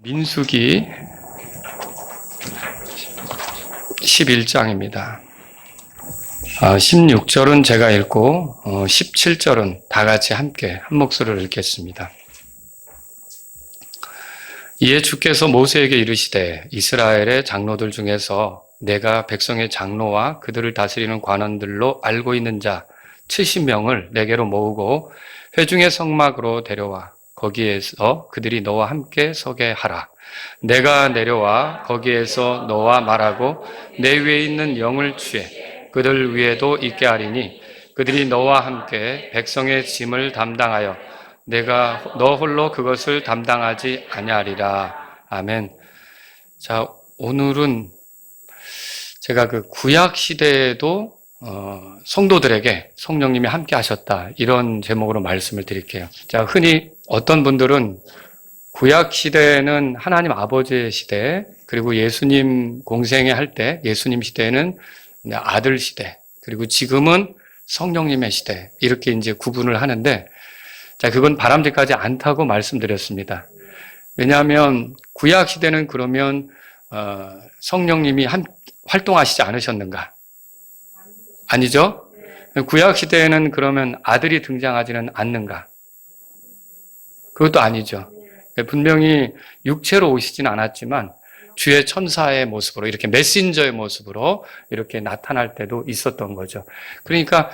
민수기 11장입니다. 16절은 제가 읽고 17절은 다 같이 함께 한 목소리로 읽겠습니다. 이에 주께서 모세에게 이르시되 이스라엘의 장로들 중에서 내가 백성의 장로와 그들을 다스리는 관원들로 알고 있는 자 70명을 내게로 모으고 회중의 성막으로 데려와 거기에서 그들이 너와 함께 서게 하라. 내가 내려와 거기에서 너와 말하고 내 위에 있는 영을 취해 그들 위에도 있게 하리니 그들이 너와 함께 백성의 짐을 담당하여 내가 너 홀로 그것을 담당하지 아니하리라. 아멘. 자, 오늘은 제가 그 구약 시대에도 성도들에게 성령님이 함께 하셨다, 이런 제목으로 말씀을 드릴게요. 자, 흔히 어떤 분들은 구약 시대는 하나님 아버지의 시대, 그리고 예수님 공생애 할 때 예수님 시대는 아들 시대, 그리고 지금은 성령님의 시대, 이렇게 이제 구분을 하는데, 자, 그건 바람직하지 않다고 말씀드렸습니다. 왜냐하면 구약 시대는 그러면 성령님이 활동하시지 않으셨는가? 아니죠? 구약 시대에는 그러면 아들이 등장하지는 않는가? 그것도 아니죠. 분명히 육체로 오시진 않았지만 주의 천사의 모습으로, 이렇게 메신저의 모습으로 이렇게 나타날 때도 있었던 거죠. 그러니까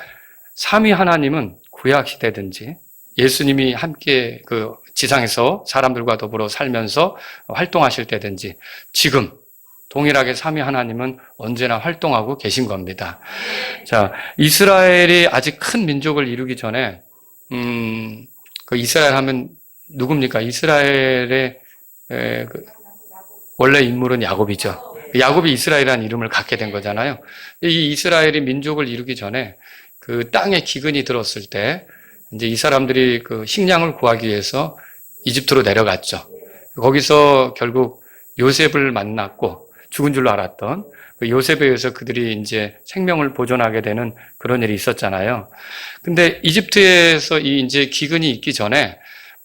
삼위 하나님은 구약 시대든지 예수님이 함께 그 지상에서 사람들과 더불어 살면서 활동하실 때든지 지금 동일하게 삼위 하나님은 언제나 활동하고 계신 겁니다. 자, 이스라엘이 아직 큰 민족을 이루기 전에 그 이스라엘 하면 누굽니까? 이스라엘의 원래 인물은 야곱이죠. 야곱이 이스라엘이라는 이름을 갖게 된 거잖아요. 이 이스라엘이 민족을 이루기 전에 그 땅에 기근이 들었을 때 이제 이 사람들이 그 식량을 구하기 위해서 이집트로 내려갔죠. 거기서 결국 요셉을 만났고 죽은 줄로 알았던 그 요셉에 의해서 그들이 이제 생명을 보존하게 되는 그런 일이 있었잖아요. 근데 이집트에서 이 이제 기근이 있기 전에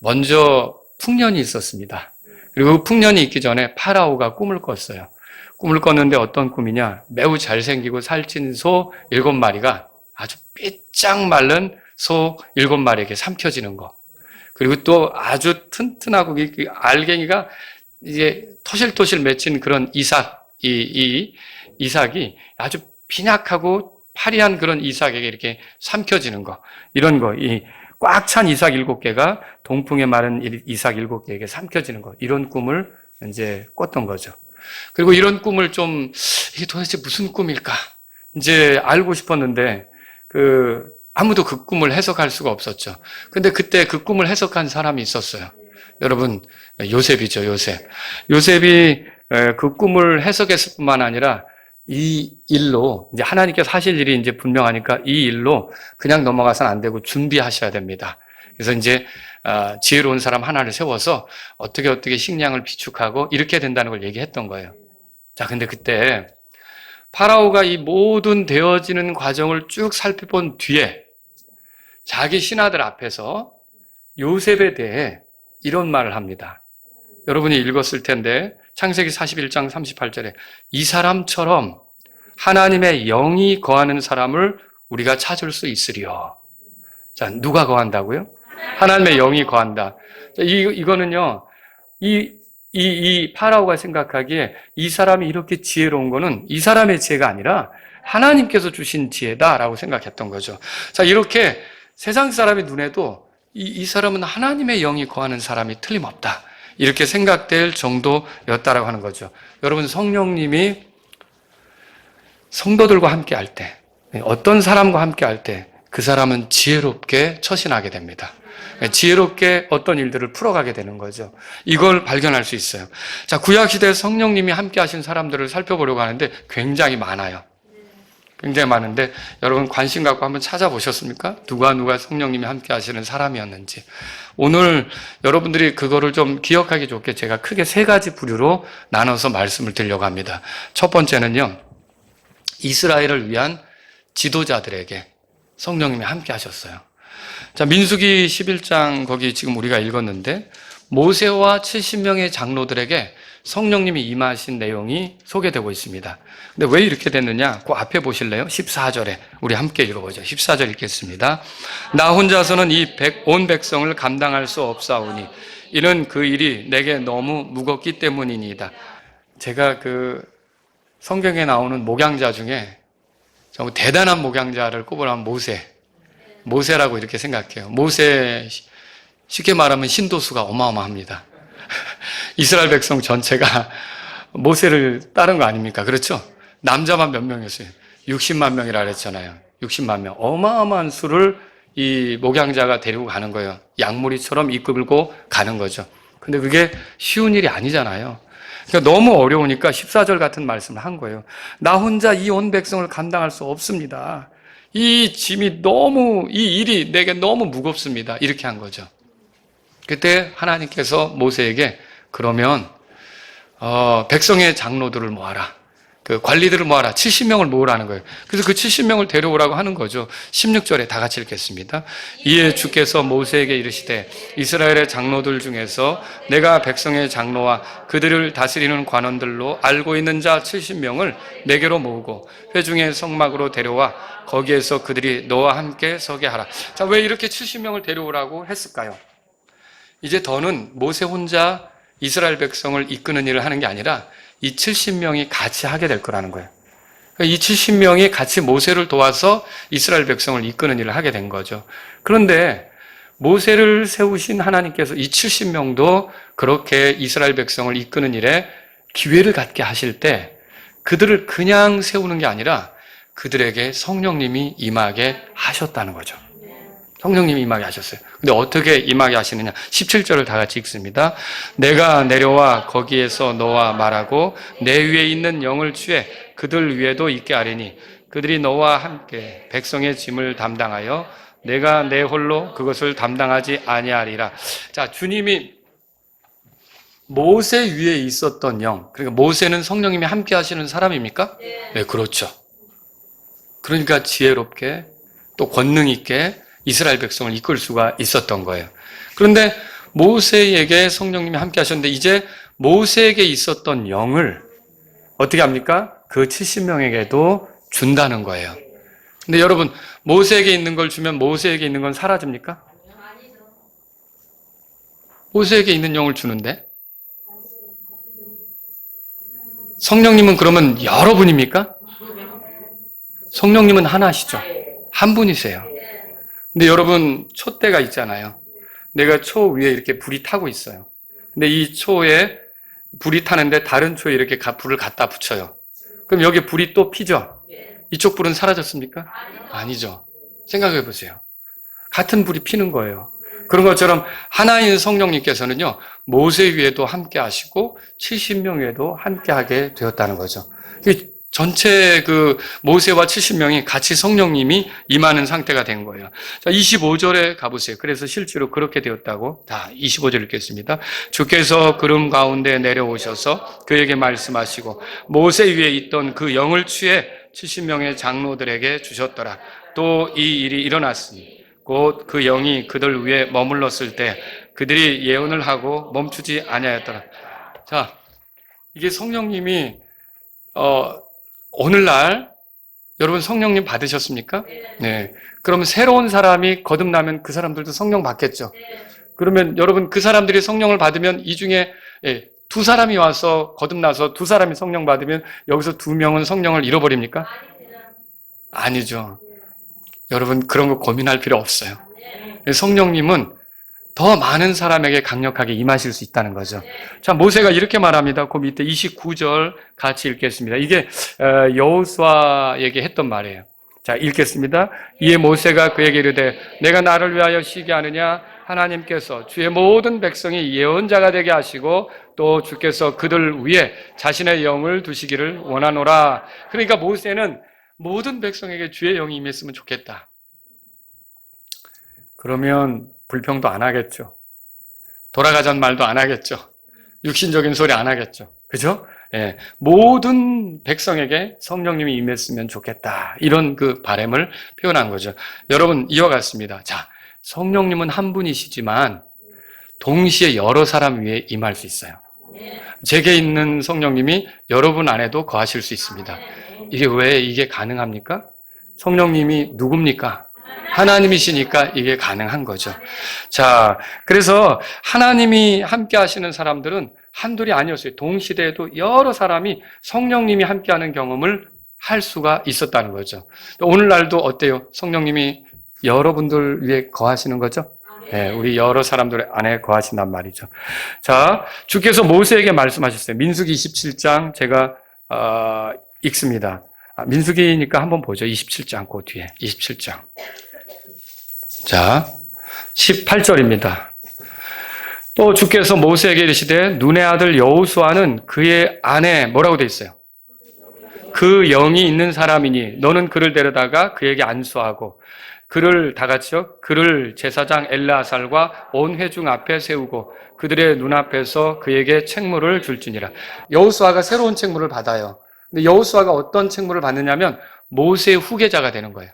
먼저 풍년이 있었습니다. 그리고 그 풍년이 있기 전에 파라오가 꿈을 꿨어요. 꿈을 꿨는데 어떤 꿈이냐? 매우 잘생기고 살찐 소 7마리가 아주 삐짝 마른 소 7마리에게 삼켜지는 거. 그리고 또 아주 튼튼하고 그 알갱이가 이제 토실토실 맺힌 그런 이삭이 아주 빈약하고 파리한 그런 이삭에게 이렇게 삼켜지는 거. 이런 거. 꽉 찬 이삭 7개가 동풍에 마른 이삭 7개에게 삼켜지는 거. 이런 꿈을 이제 꿨던 거죠. 그리고 이런 꿈을 이게 도대체 무슨 꿈일까? 이제 알고 싶었는데, 아무도 그 꿈을 해석할 수가 없었죠. 근데 그때 그 꿈을 해석한 사람이 있었어요. 여러분, 요셉이죠, 요셉. 요셉이 그 꿈을 해석했을 뿐만 아니라 이 일로, 이제 하나님께서 하실 일이 이제 분명하니까 이 일로 그냥 넘어가서는 안 되고 준비하셔야 됩니다. 그래서 이제 지혜로운 사람 하나를 세워서 어떻게 식량을 비축하고 이렇게 된다는 걸 얘기했던 거예요. 자, 근데 그때 파라오가 이 모든 되어지는 과정을 쭉 살펴본 뒤에 자기 신하들 앞에서 요셉에 대해 이런 말을 합니다. 여러분이 읽었을 텐데 창세기 41장 38절에 이 사람처럼 하나님의 영이 거하는 사람을 우리가 찾을 수 있으리요. 자, 누가 거한다고요? 하나님의 영이 거한다. 자, 이거는요, 이 파라오가 생각하기에 이 사람이 이렇게 지혜로운 거는 이 사람의 지혜가 아니라 하나님께서 주신 지혜다라고 생각했던 거죠. 자, 이렇게 세상 사람의 눈에도 이 사람은 하나님의 영이 거하는 사람이 틀림없다, 이렇게 생각될 정도였다라고 하는 거죠. 여러분, 성령님이 성도들과 함께 할 때, 어떤 사람과 함께 할 때 그 사람은 지혜롭게 처신하게 됩니다. 지혜롭게 어떤 일들을 풀어가게 되는 거죠. 이걸 발견할 수 있어요. 자, 구약시대에 성령님이 함께 하신 사람들을 살펴보려고 하는데 굉장히 많아요. 굉장히 많은데 여러분 관심 갖고 한번 찾아보셨습니까? 누가 성령님이 함께 하시는 사람이었는지. 오늘 여러분들이 그거를 좀 기억하기 좋게 제가 크게 3가지 부류로 나눠서 말씀을 드리려고 합니다. 첫 번째는요, 이스라엘을 위한 지도자들에게 성령님이 함께 하셨어요. 자, 민수기 11장 거기 지금 우리가 읽었는데 모세와 70명의 장로들에게 성령님이 임하신 내용이 소개되고 있습니다. 근데 왜 이렇게 됐느냐? 그 앞에 보실래요? 14절에 우리 함께 읽어보죠. 14절 읽겠습니다. 나 혼자서는 온 백성을 감당할 수 없사오니 이는 그 일이 내게 너무 무겁기 때문이니이다. 제가 그 성경에 나오는 목양자 중에 정말 대단한 목양자를 꼽으라면 모세라고 이렇게 생각해요. 모세, 쉽게 말하면 신도수가 어마어마합니다. 이스라엘 백성 전체가 모세를 따른 거 아닙니까? 그렇죠? 남자만 몇 명이었어요? 60만 명이라 그랬잖아요. 60만 명. 어마어마한 수를 이 목양자가 데리고 가는 거예요. 양무리처럼 이끌고 가는 거죠. 근데 그게 쉬운 일이 아니잖아요. 그러니까 너무 어려우니까 14절 같은 말씀을 한 거예요. 나 혼자 이 온 백성을 감당할 수 없습니다. 이 짐이 이 일이 내게 너무 무겁습니다. 이렇게 한 거죠. 그때 하나님께서 모세에게 그러면 백성의 장로들을 모아라. 그 관리들을 모아라. 70명을 모으라는 거예요. 그래서 그 70명을 데려오라고 하는 거죠. 16절에 다 같이 읽겠습니다. 이에 주께서 모세에게 이르시되 이스라엘의 장로들 중에서 내가 백성의 장로와 그들을 다스리는 관원들로 알고 있는 자 70명을 내게로 모으고 회중의 성막으로 데려와 거기에서 그들이 너와 함께 서게 하라. 자, 왜 이렇게 70명을 데려오라고 했을까요? 이제 더는 모세 혼자 이스라엘 백성을 이끄는 일을 하는 게 아니라 이 70명이 같이 하게 될 거라는 거예요. 이 70명이 같이 모세를 도와서 이스라엘 백성을 이끄는 일을 하게 된 거죠. 그런데 모세를 세우신 하나님께서 이 70명도 그렇게 이스라엘 백성을 이끄는 일에 기회를 갖게 하실 때 그들을 그냥 세우는 게 아니라 그들에게 성령님이 임하게 하셨다는 거죠. 성령님이 임하게 하셨어요. 근데 어떻게 임하게 하시느냐? 17절을 다 같이 읽습니다. 내가 내려와 거기에서 너와 말하고 내 위에 있는 영을 취해 그들 위에도 있게 하리니 그들이 너와 함께 백성의 짐을 담당하여 내가 내 홀로 그것을 담당하지 아니하리라. 자, 주님이 모세 위에 있었던 영, 그러니까 모세는 성령님이 함께 하시는 사람입니까? 네, 그렇죠. 그러니까 지혜롭게 또 권능 있게 이스라엘 백성을 이끌 수가 있었던 거예요. 그런데 모세에게 성령님이 함께 하셨는데 이제 모세에게 있었던 영을 어떻게 합니까? 그 70명에게도 준다는 거예요. 근데 여러분, 모세에게 있는 걸 주면 모세에게 있는 건 사라집니까? 모세에게 있는 영을 주는데 성령님은 그러면 여러분입니까? 성령님은 하나시죠. 한 분이세요. 근데 여러분, 촛대가 있잖아요. 내가 초 위에 이렇게 불이 타고 있어요. 근데 이 초에 불이 타는데 다른 초에 이렇게 불을 갖다 붙여요. 그럼 여기 불이 또 피죠? 이쪽 불은 사라졌습니까? 아니죠. 생각해 보세요. 같은 불이 피는 거예요. 그런 것처럼 하나인 성령님께서는요, 모세 위에도 함께 하시고 70명 위에도 함께 하게 되었다는 거죠. 전체 그 모세와 70명이 같이 성령님이 임하는 상태가 된 거예요. 자, 25절에 가보세요. 그래서 실제로 그렇게 되었다고. 다 25절 읽겠습니다. 주께서 구름 가운데 내려오셔서 그에게 말씀하시고 모세 위에 있던 그 영을 취해 70명의 장로들에게 주셨더라. 또 이 일이 일어났으니 곧 그 영이 그들 위에 머물렀을 때 그들이 예언을 하고 멈추지 아니하였더라. 자, 이게 성령님이 오늘날 여러분 성령님 받으셨습니까? 네. 그러면 새로운 사람이 거듭나면 그 사람들도 성령 받겠죠. 그러면 여러분 그 사람들이 성령을 받으면 이 중에 두 사람이 와서 거듭나서 두 사람이 성령 받으면 여기서 두 명은 성령을 잃어버립니까? 아니죠. 여러분 그런 거 고민할 필요 없어요. 성령님은 더 많은 사람에게 강력하게 임하실 수 있다는 거죠. 자, 모세가 이렇게 말합니다. 그 밑에 29절 같이 읽겠습니다. 이게 여호수아에게 했던 말이에요. 자, 읽겠습니다. 이에 모세가 그에게 이르되 내가 나를 위하여 쉬게 하느냐? 하나님께서 주의 모든 백성이 예언자가 되게 하시고 또 주께서 그들 위에 자신의 영을 두시기를 원하노라. 그러니까 모세는 모든 백성에게 주의 영이 임했으면 좋겠다. 그러면 불평도 안 하겠죠. 돌아가자는 말도 안 하겠죠. 육신적인 소리 안 하겠죠. 그죠? 예. 모든 백성에게 성령님이 임했으면 좋겠다. 이런 그 바람을 표현한 거죠. 여러분, 이와 같습니다. 자, 성령님은 한 분이시지만 동시에 여러 사람 위에 임할 수 있어요. 제게 있는 성령님이 여러분 안에도 거하실 수 있습니다. 이게 왜 이게 가능합니까? 성령님이 누굽니까? 하나님이시니까 이게 가능한 거죠. 자, 그래서 하나님이 함께 하시는 사람들은 한둘이 아니었어요. 동시대에도 여러 사람이 성령님이 함께하는 경험을 할 수가 있었다는 거죠. 오늘날도 어때요? 성령님이 여러분들 위해 거하시는 거죠? 네, 우리 여러 사람들 안에 거하신단 말이죠. 자, 주께서 모세에게 말씀하셨어요. 민수기 27장 제가 읽습니다. 민수기니까 한번 보죠. 27장 그 뒤에 27장. 자, 18절입니다. 또 주께서 모세에게 이르시되 눈의 아들 여호수아는 그의 아내 뭐라고 돼 있어요? 그 영이 있는 사람이니 너는 그를 데려다가 그에게 안수하고 그를 다 같이요. 그를 제사장 엘르아살과 온 회중 앞에 세우고 그들의 눈앞에서 그에게 책무를 줄지니라. 여호수아가 새로운 책무를 받아요. 근데 여호수아가 어떤 책무를 받느냐면 모세의 후계자가 되는 거예요.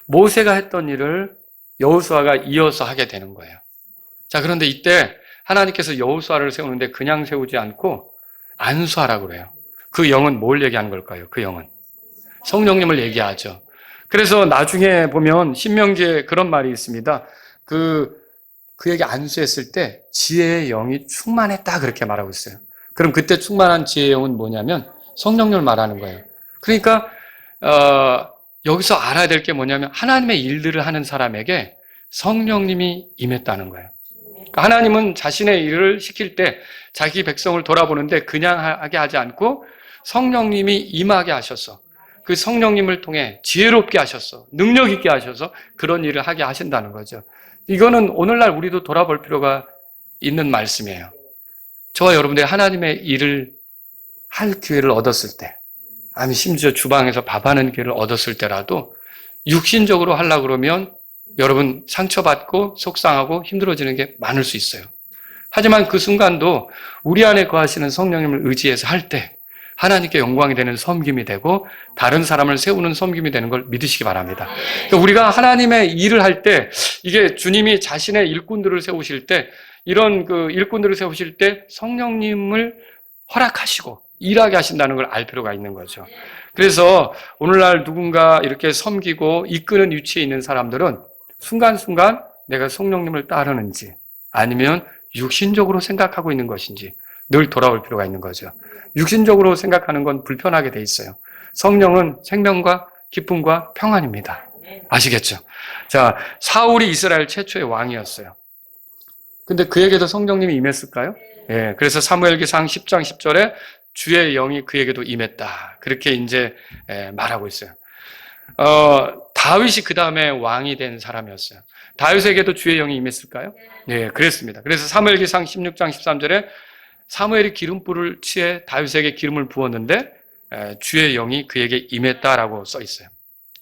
모세가 했던 일을 여호수아가 이어서 하게 되는 거예요. 자, 그런데 이때 하나님께서 여호수아를 세우는데 그냥 세우지 않고 안수하라고 그래요. 그 영은 뭘 얘기하는 걸까요? 그 영은 성령님을 얘기하죠. 그래서 나중에 보면 신명기에 그런 말이 있습니다. 그에게 안수했을 때 지혜의 영이 충만했다 그렇게 말하고 있어요. 그럼 그때 충만한 지혜의 영은 뭐냐면 성령님을 말하는 거예요. 그러니까 여기서 알아야 될 게 뭐냐면 하나님의 일들을 하는 사람에게 성령님이 임했다는 거예요. 그러니까 하나님은 자신의 일을 시킬 때 자기 백성을 돌아보는데 그냥 하게 하지 않고 성령님이 임하게 하셔서 그 성령님을 통해 지혜롭게 하셔서 능력 있게 하셔서 그런 일을 하게 하신다는 거죠. 이거는 오늘날 우리도 돌아볼 필요가 있는 말씀이에요. 저와 여러분들이 하나님의 일을 할 기회를 얻었을 때, 아니 심지어 주방에서 밥하는 기회를 얻었을 때라도 육신적으로 하려고 그러면 여러분 상처받고 속상하고 힘들어지는 게 많을 수 있어요. 하지만 그 순간도 우리 안에 거하시는 성령님을 의지해서 할 때 하나님께 영광이 되는 섬김이 되고 다른 사람을 세우는 섬김이 되는 걸 믿으시기 바랍니다. 그러니까 우리가 하나님의 일을 할 때 이게 주님이 자신의 일꾼들을 세우실 때 이런 그 일꾼들을 세우실 때 성령님을 허락하시고 일하게 하신다는 걸 알 필요가 있는 거죠. 그래서 오늘날 누군가 이렇게 섬기고 이끄는 위치에 있는 사람들은 순간순간 내가 성령님을 따르는지 아니면 육신적으로 생각하고 있는 것인지 늘 돌아올 필요가 있는 거죠. 육신적으로 생각하는 건 불편하게 돼 있어요. 성령은 생명과 기쁨과 평안입니다. 아시겠죠? 자, 사울이 이스라엘 최초의 왕이었어요. 근데 그에게도 성령님이 임했을까요? 예, 그래서 사무엘기상 10장 10절에 주의 영이 그에게도 임했다. 그렇게 이제 말하고 있어요. 다윗이 그 다음에 왕이 된 사람이었어요. 다윗에게도 주의 영이 임했을까요? 네, 그랬습니다. 그래서 사무엘기상 16장 13절에 사무엘이 기름불을 취해 다윗에게 기름을 부었는데 주의 영이 그에게 임했다라고 써 있어요.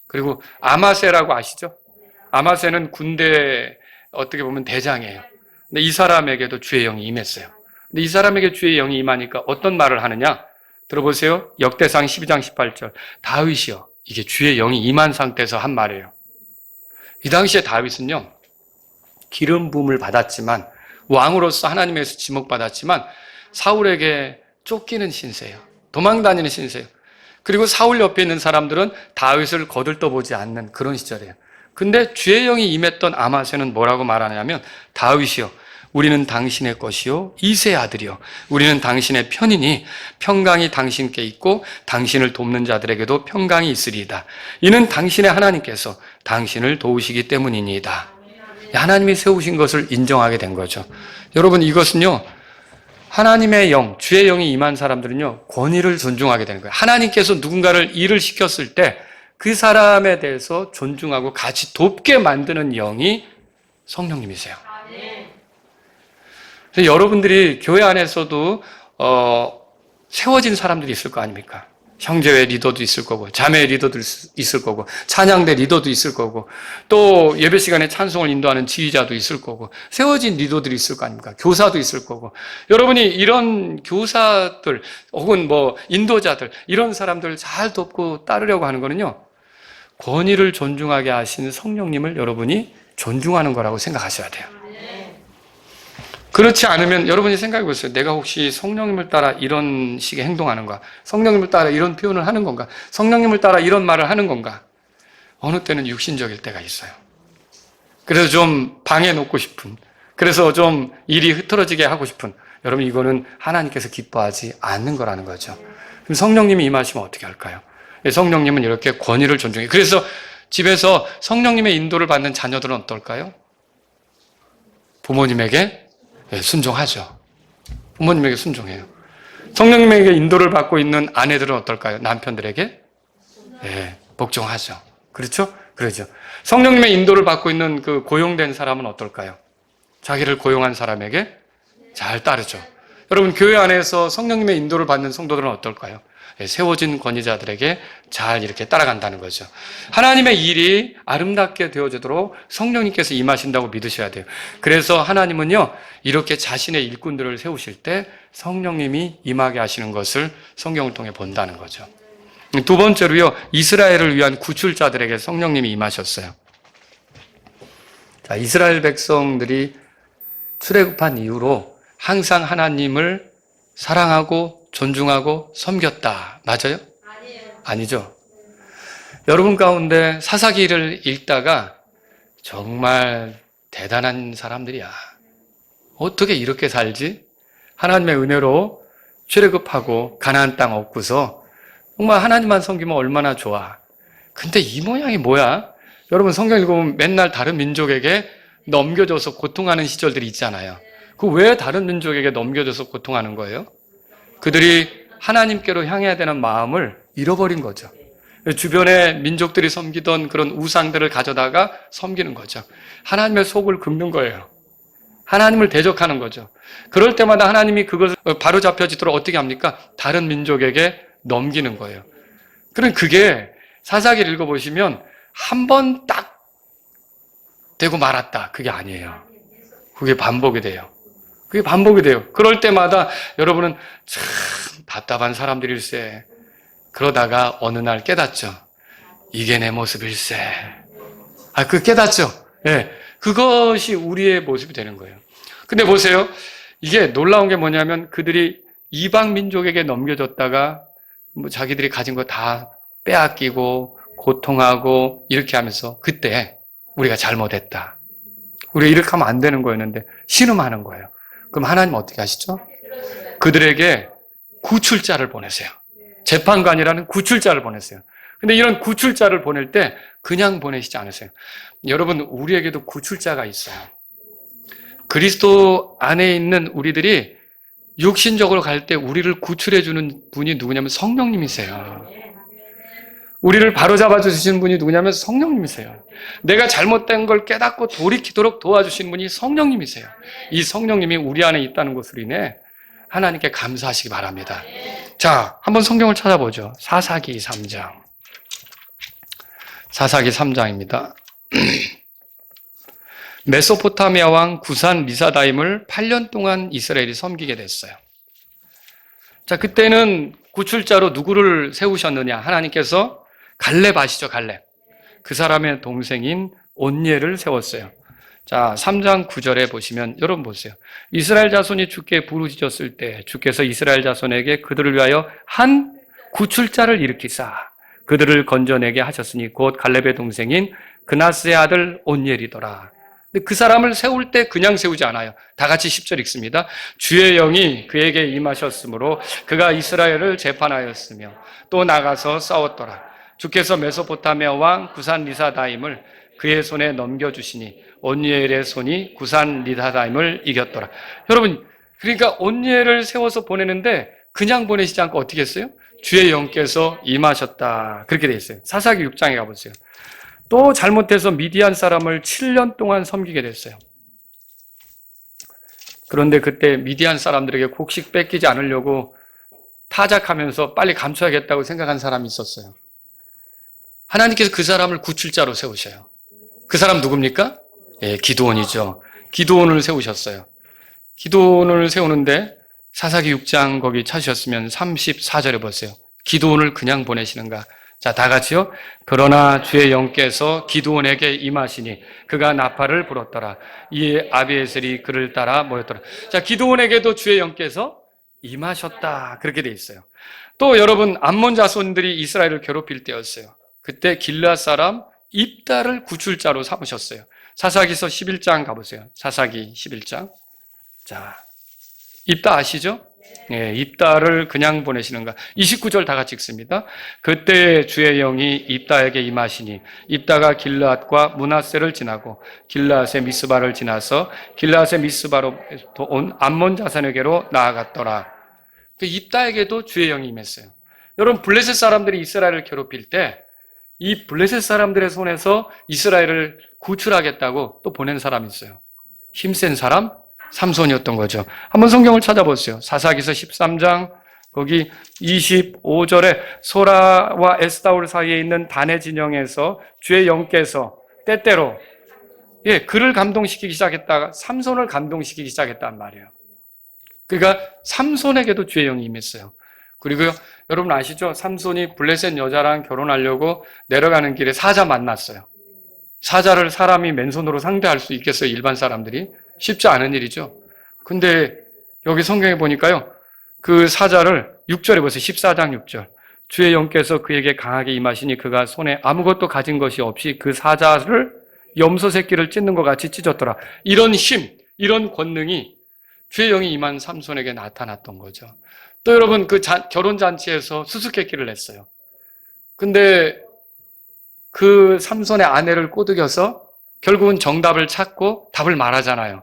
그리고 아마세라고 아시죠? 아마세는 군대 어떻게 보면 대장이에요. 근데 이 사람에게도 주의 영이 임했어요. 근데 이 사람에게 주의 영이 임하니까 어떤 말을 하느냐? 들어보세요. 역대상 12장 18절. 다윗이요. 이게 주의 영이 임한 상태에서 한 말이에요. 이 당시에 다윗은요, 기름 부음을 받았지만, 왕으로서 하나님에서 지목받았지만, 사울에게 쫓기는 신세예요. 도망다니는 신세예요. 그리고 사울 옆에 있는 사람들은 다윗을 거들떠보지 않는 그런 시절이에요. 근데 주의 영이 임했던 아마세는 뭐라고 말하냐면, 다윗이요. 우리는 당신의 것이요 이새의 아들이요 우리는 당신의 편이니 평강이 당신께 있고 당신을 돕는 자들에게도 평강이 있으리이다. 이는 당신의 하나님께서 당신을 도우시기 때문이니이다. 하나님이 세우신 것을 인정하게 된 거죠. 여러분, 이것은요, 하나님의 영, 주의 영이 임한 사람들은요, 권위를 존중하게 되는 거예요. 하나님께서 누군가를 일을 시켰을 때 그 사람에 대해서 존중하고 같이 돕게 만드는 영이 성령님이세요. 그래서 여러분들이 교회 안에서도 세워진 사람들이 있을 거 아닙니까? 형제회 리더도 있을 거고, 자매 리더도 있을 거고, 찬양대 리더도 있을 거고, 또 예배 시간에 찬송을 인도하는 지휘자도 있을 거고, 세워진 리더들이 있을 거 아닙니까? 교사도 있을 거고. 여러분이 이런 교사들 혹은 뭐 인도자들 이런 사람들을 잘 돕고 따르려고 하는 거는요, 권위를 존중하게 하신 성령님을 여러분이 존중하는 거라고 생각하셔야 돼요. 그렇지 않으면 여러분이 생각해 보세요. 내가 혹시 성령님을 따라 이런 식의 행동하는가? 성령님을 따라 이런 표현을 하는 건가? 성령님을 따라 이런 말을 하는 건가? 어느 때는 육신적일 때가 있어요. 그래서 좀 방해 놓고 싶은, 그래서 좀 일이 흐트러지게 하고 싶은, 여러분 이거는 하나님께서 기뻐하지 않는 거라는 거죠. 그럼 성령님이 임하시면 어떻게 할까요? 성령님은 이렇게 권위를 존중해요. 그래서 집에서 성령님의 인도를 받는 자녀들은 어떨까요? 부모님에게 순종하죠. 부모님에게 순종해요. 성령님에게 인도를 받고 있는 아내들은 어떨까요? 남편들에게 복종하죠. 그렇죠? 그러죠. 성령님의 인도를 받고 있는 그 고용된 사람은 어떨까요? 자기를 고용한 사람에게 잘 따르죠. 여러분, 교회 안에서 성령님의 인도를 받는 성도들은 어떨까요? 세워진 권위자들에게 잘 이렇게 따라간다는 거죠. 하나님의 일이 아름답게 되어지도록 성령님께서 임하신다고 믿으셔야 돼요. 그래서 하나님은요, 이렇게 자신의 일꾼들을 세우실 때 성령님이 임하게 하시는 것을 성경을 통해 본다는 거죠. 두 번째로요, 이스라엘을 위한 구출자들에게 성령님이 임하셨어요. 자, 이스라엘 백성들이 출애굽한 이후로 항상 하나님을 사랑하고 존중하고 섬겼다. 맞아요? 아니에요. 아니죠. 여러분 가운데 사사기를 읽다가 정말 대단한 사람들이야. 어떻게 이렇게 살지? 하나님의 은혜로 출애굽하고 가나안 땅 얻고서 정말 하나님만 섬기면 얼마나 좋아. 근데 이 모양이 뭐야? 여러분 성경 읽으면 맨날 다른 민족에게 넘겨줘서 고통하는 시절들이 있잖아요. 그 왜 다른 민족에게 넘겨줘서 고통하는 거예요? 그들이 하나님께로 향해야 되는 마음을 잃어버린 거죠. 주변의 민족들이 섬기던 그런 우상들을 가져다가 섬기는 거죠. 하나님의 속을 긁는 거예요. 하나님을 대적하는 거죠. 그럴 때마다 하나님이 그것을 바로잡혀지도록 어떻게 합니까? 다른 민족에게 넘기는 거예요. 그럼 그게 사사기를 읽어보시면 한 번 딱 되고 말았다. 그게 아니에요. 그게 반복이 돼요. 그게 반복이 돼요. 그럴 때마다 여러분은 참 답답한 사람들일세. 그러다가 어느 날 깨닫죠. 이게 내 모습일세. 그 깨닫죠. 그것이 우리의 모습이 되는 거예요. 근데 보세요. 이게 놀라운 게 뭐냐면 그들이 이방 민족에게 넘겨줬다가 자기들이 가진 거 다 빼앗기고 고통하고 이렇게 하면서 그때 우리가 잘못했다. 우리가 이렇게 하면 안 되는 거였는데 신음하는 거예요. 그럼 하나님 어떻게 하시죠? 그들에게 구출자를 보내세요. 재판관이라는 구출자를 보내세요. 근데 이런 구출자를 보낼 때 그냥 보내시지 않으세요. 여러분, 우리에게도 구출자가 있어요. 그리스도 안에 있는 우리들이 육신적으로 갈 때 우리를 구출해주는 분이 누구냐면 성령님이세요. 우리를 바로잡아 주시는 분이 누구냐면 성령님이세요. 내가 잘못된 걸 깨닫고 돌이키도록 도와주시는 분이 성령님이세요. 이 성령님이 우리 안에 있다는 것으로 인해 하나님께 감사하시기 바랍니다. 자, 한번 성경을 찾아보죠. 사사기 3장. 사사기 3장입니다. 메소포타미아 왕 구산 리사다임을 8년 동안 이스라엘이 섬기게 됐어요. 자, 그때는 구출자로 누구를 세우셨느냐? 하나님께서 갈렙 아시죠? 갈렙. 그 사람의 동생인 온니엘을 세웠어요. 자, 3장 9절에 보시면 여러분 보세요. 이스라엘 자손이 주께 부르짖었을 때 주께서 이스라엘 자손에게 그들을 위하여 한 구출자를 일으키사 그들을 건져내게 하셨으니 곧 갈렙의 동생인 그나스의 아들 온니엘이더라. 근데 그 사람을 세울 때 그냥 세우지 않아요. 다 같이 10절 읽습니다. 주의 영이 그에게 임하셨으므로 그가 이스라엘을 재판하였으며 또 나가서 싸웠더라. 주께서 메소포타미아 왕 구산 리사다임을 그의 손에 넘겨주시니 온니엘의 손이 구산 리사다임을 이겼더라. 여러분, 그러니까 온니엘을 세워서 보내는데 그냥 보내시지 않고 어떻게 했어요? 주의 영께서 임하셨다. 그렇게 돼 있어요. 사사기 6장에 가보세요. 또 잘못해서 미디안 사람을 7년 동안 섬기게 됐어요. 그런데 그때 미디안 사람들에게 곡식 뺏기지 않으려고 타작하면서 빨리 감춰야겠다고 생각한 사람이 있었어요. 하나님께서 그 사람을 구출자로 세우셔요. 그 사람 누굽니까? 기드온이죠. 기드온을 세우셨어요. 기드온을 세우는데 사사기 6장 거기 찾으셨으면 34절에 보세요. 기드온을 그냥 보내시는가? 자, 다 같이요. 그러나 주의 영께서 기드온에게 임하시니 그가 나팔을 불었더라. 이에 아비에셀이 그를 따라 모였더라. 자, 기드온에게도 주의 영께서 임하셨다. 그렇게 돼 있어요. 또 여러분, 암몬 자손들이 이스라엘을 괴롭힐 때였어요. 그때 길르앗 사람 입다를 구출자로 삼으셨어요. 사사기서 11장 가보세요. 사사기 11장. 자, 입다 아시죠? 예, 입다를 그냥 보내시는가. 29절 다 같이 읽습니다. 그때 주의 영이 입다에게 임하시니 입다가 길르앗과 므낫세를 지나고 길르앗의 미스바를 지나서 길르앗의 미스바로 온 암몬 자손에게로 나아갔더라. 그 입다에게도 주의 영이 임했어요. 여러분, 블레셋 사람들이 이스라엘을 괴롭힐 때 이 블레셋 사람들의 손에서 이스라엘을 구출하겠다고 또 보낸 사람이 있어요. 힘센 사람? 삼손이었던 거죠. 한번 성경을 찾아보세요. 사사기서 13장 거기 25절에 소라와 에스다올 사이에 있는 단의 진영에서 주의 영께서 때때로 그를 감동시키기 시작했다가 삼손을 감동시키기 시작했단 말이에요. 그러니까 삼손에게도 주의 영이 임했어요. 그리고 여러분 아시죠? 삼손이 블레셋 여자랑 결혼하려고 내려가는 길에 사자 만났어요. 사자를 사람이 맨손으로 상대할 수 있겠어요? 일반 사람들이? 쉽지 않은 일이죠. 근데 여기 성경에 보니까요. 그 사자를 6절에 보세요. 14장 6절. 주의 영께서 그에게 강하게 임하시니 그가 손에 아무것도 가진 것이 없이 그 사자를 염소 새끼를 찢는 것 같이 찢었더라. 이런 힘, 이런 권능이 주의 영이 임한 삼손에게 나타났던 거죠. 또 여러분 그 결혼잔치에서 수수께끼를 냈어요. 근데 그 삼손의 아내를 꼬드겨서 결국은 정답을 찾고 답을 말하잖아요.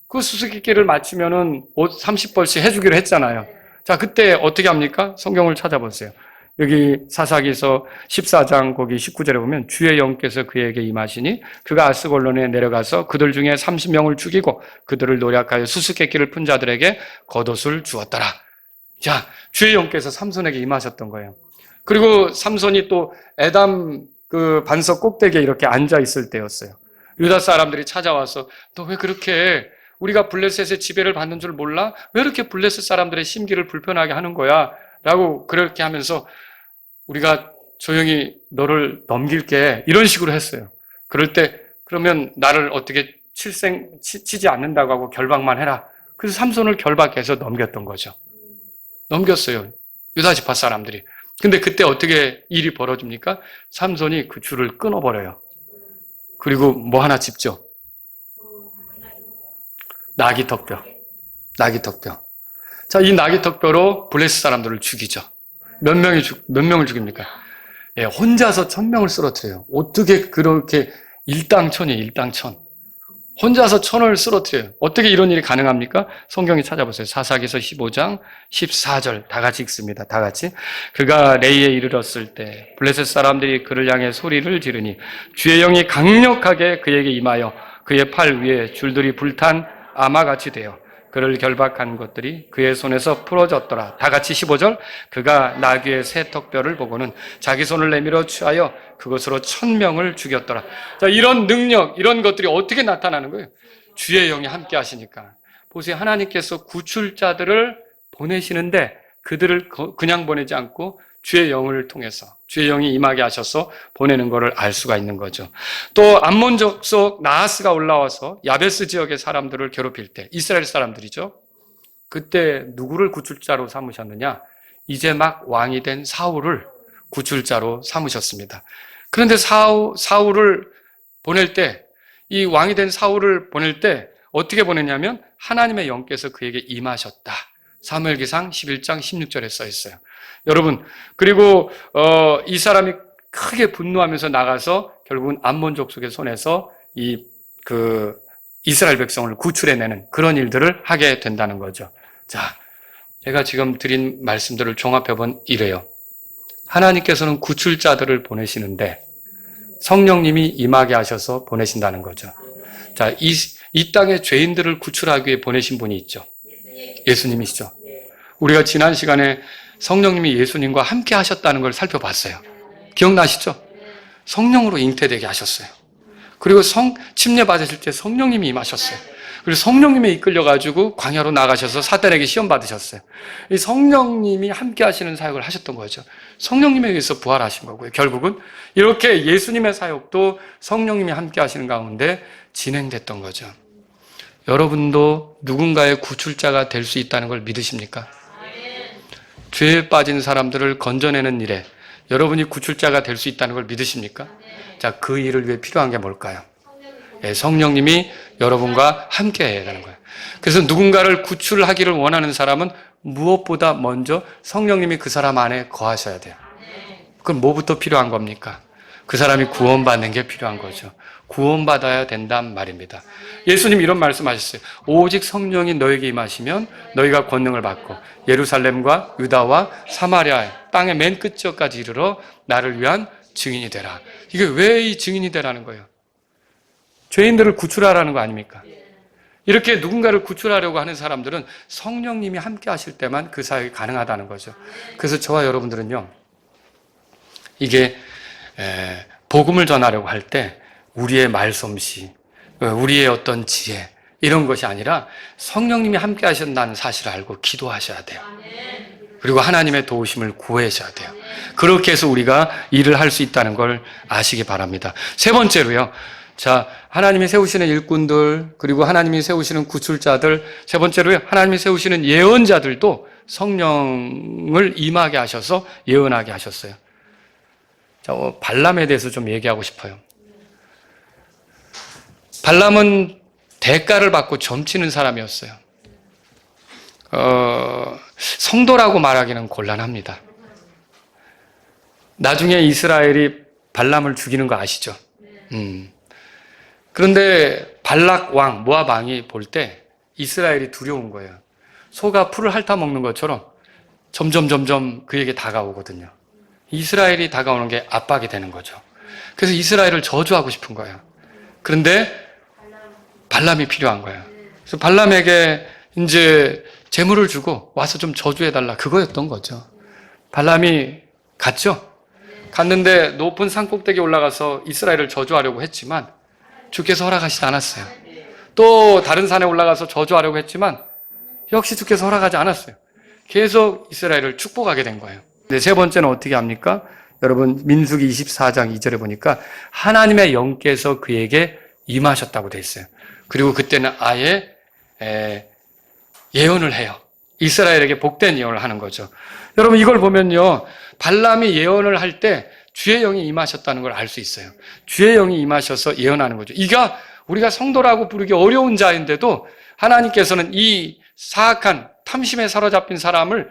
그 수수께끼를 마치면은 옷 30벌씩 해주기로 했잖아요. 자, 그때 어떻게 합니까? 성경을 찾아보세요. 여기 사사기서 14장 거기 19절에 보면 주의 영께서 그에게 임하시니 그가 아스골론에 내려가서 그들 중에 30명을 죽이고 그들을 노략하여 수수께끼를 푼 자들에게 겉옷을 주었더라. 자, 주의 영께서 삼손에게 임하셨던 거예요. 그리고 삼손이 또 에담 그 반석 꼭대기에 이렇게 앉아 있을 때였어요. 유다 사람들이 찾아와서 너 왜 그렇게 우리가 블레셋의 지배를 받는 줄 몰라? 왜 이렇게 블레셋 사람들의 심기를 불편하게 하는 거야? 라고 그렇게 하면서 우리가 조용히 너를 넘길게 이런 식으로 했어요. 그럴 때 그러면 나를 어떻게 치지 않는다고 하고 결박만 해라. 그래서 삼손을 결박해서 넘겼던 거죠. 넘겼어요. 유다 지파 사람들이. 근데 그때 어떻게 일이 벌어집니까? 삼손이 그 줄을 끊어버려요. 그리고 뭐 하나 짚죠. 나귀턱뼈. 자, 이 나귀턱뼈로 블레셋 사람들을 죽이죠. 몇 명을 죽입니까? 예, 혼자서 1000명을 쓰러뜨려요. 어떻게 그렇게 일당천. 혼자서 1000을 쓰러뜨려요. 어떻게 이런 일이 가능합니까? 성경에 찾아보세요. 사사기서 15장 14절 다 같이 읽습니다. 다 같이. 그가 레이에 이르렀을 때 블레셋 사람들이 그를 향해 소리를 지르니 주의 영이 강력하게 그에게 임하여 그의 팔 위에 줄들이 불탄 아마같이 되어 그를 결박한 것들이 그의 손에서 풀어졌더라. 다 같이 15절. 그가 나귀의 새 턱뼈를 보고는 자기 손을 내밀어 취하여 그것으로 1000명을 죽였더라. 자, 이런 능력, 이런 것들이 어떻게 나타나는 거예요? 주의 영이 함께 하시니까. 보세요. 하나님께서 구출자들을 보내시는데 그들을 그냥 보내지 않고 주의 영을 통해서 주의 영이 임하게 하셔서 보내는 것을 알 수가 있는 거죠. 또 암몬 족속 나하스가 올라와서 야베스 지역의 사람들을 괴롭힐 때 이스라엘 사람들이죠. 그때 누구를 구출자로 삼으셨느냐? 이제 막 왕이 된 사울을 구출자로 삼으셨습니다. 그런데 사울을 보낼 때, 이 왕이 된 사울을 보낼 때 어떻게 보냈냐면 하나님의 영께서 그에게 임하셨다. 사무엘기상 11장 16절에 써 있어요. 여러분, 그리고 이 사람이 크게 분노하면서 나가서 결국은 암몬 족속의 손에서 이스라엘 백성을 구출해내는 그런 일들을 하게 된다는 거죠. 자, 제가 지금 드린 말씀들을 종합해본 이래요. 하나님께서는 구출자들을 보내시는데 성령님이 임하게 하셔서 보내신다는 거죠. 자, 이 땅의 죄인들을 구출하기 위해 보내신 분이 있죠. 예수님이시죠. 우리가 지난 시간에 성령님이 예수님과 함께 하셨다는 걸 살펴봤어요. 기억나시죠? 성령으로 잉태되게 하셨어요. 그리고 침례 받으실 때 성령님이 임하셨어요. 그리고 성령님에 이끌려가지고 광야로 나가셔서 사단에게 시험 받으셨어요. 이 성령님이 함께 하시는 사역을 하셨던 거죠. 성령님에 의해서 부활하신 거고요. 결국은 이렇게 예수님의 사역도 성령님이 함께 하시는 가운데 진행됐던 거죠. 여러분도 누군가의 구출자가 될 수 있다는 걸 믿으십니까? 죄에 빠진 사람들을 건져내는 일에 여러분이 구출자가 될 수 있다는 걸 믿으십니까? 자, 그 일을 위해 필요한 게 뭘까요? 성령님이 여러분과 함께 해야 되는 거예요. 그래서 누군가를 구출하기를 원하는 사람은 무엇보다 먼저 성령님이 그 사람 안에 거하셔야 돼요. 그럼 뭐부터 필요한 겁니까? 그 사람이 구원받는 게 필요한 거죠. 구원받아야 된단 말입니다. 예수님 이런 말씀하셨어요. 오직 성령이 너에게 임하시면 너희가 권능을 받고 예루살렘과 유다와 사마리아 땅의 맨 끝까지 이르러 나를 위한 증인이 되라. 이게 왜 이 증인이 되라는 거예요? 죄인들을 구출하라는 거 아닙니까? 이렇게 누군가를 구출하려고 하는 사람들은 성령님이 함께 하실 때만 그 사역이 가능하다는 거죠. 그래서 저와 여러분들은요, 이게 복음을 전하려고 할 때 우리의 말솜씨, 우리의 어떤 지혜 이런 것이 아니라 성령님이 함께 하신다는 사실을 알고 기도하셔야 돼요. 그리고 하나님의 도우심을 구하셔야 돼요. 그렇게 해서 우리가 일을 할 수 있다는 걸 아시기 바랍니다. 세 번째로요. 자, 하나님이 세우시는 일꾼들, 그리고 하나님이 세우시는 구출자들, 세 번째로요. 하나님이 세우시는 예언자들도 성령을 임하게 하셔서 예언하게 하셨어요. 자, 발람에 대해서 좀 얘기하고 싶어요. 발람은 대가를 받고 점치는 사람이었어요. 성도라고 말하기는 gon란합니다. 나중에 이스라엘이 발람을 죽이는 거 아시죠? 그런데 발락 왕, 모압 왕이 볼 때 이스라엘이 두려운 거예요. 소가 풀을 핥아 먹는 것처럼 점점 그에게 다가오거든요. 이스라엘이 다가오는 게 압박이 되는 거죠. 그래서 이스라엘을 저주하고 싶은 거예요. 그런데 발람이 필요한 거예요. 그래서 발람에게 이제 재물을 주고 와서 좀 저주해달라, 그거였던 거죠. 발람이 갔죠. 갔는데 높은 산 꼭대기에 올라가서 이스라엘을 저주하려고 했지만 주께서 허락하시지 않았어요. 또 다른 산에 올라가서 저주하려고 했지만 역시 주께서 허락하지 않았어요. 계속 이스라엘을 축복하게 된 거예요. 근데 세 번째는 어떻게 합니까? 여러분, 민수기 24장 2절에 보니까 하나님의 영께서 그에게 임하셨다고 돼 있어요. 그리고 그때는 아예 예언을 해요. 이스라엘에게 복된 예언을 하는 거죠. 여러분, 이걸 보면요, 발람이 예언을 할 때 주의 영이 임하셨다는 걸 알 수 있어요. 주의 영이 임하셔서 예언하는 거죠. 이가 우리가 성도라고 부르기 어려운 자인데도 하나님께서는 이 사악한 탐심에 사로잡힌 사람을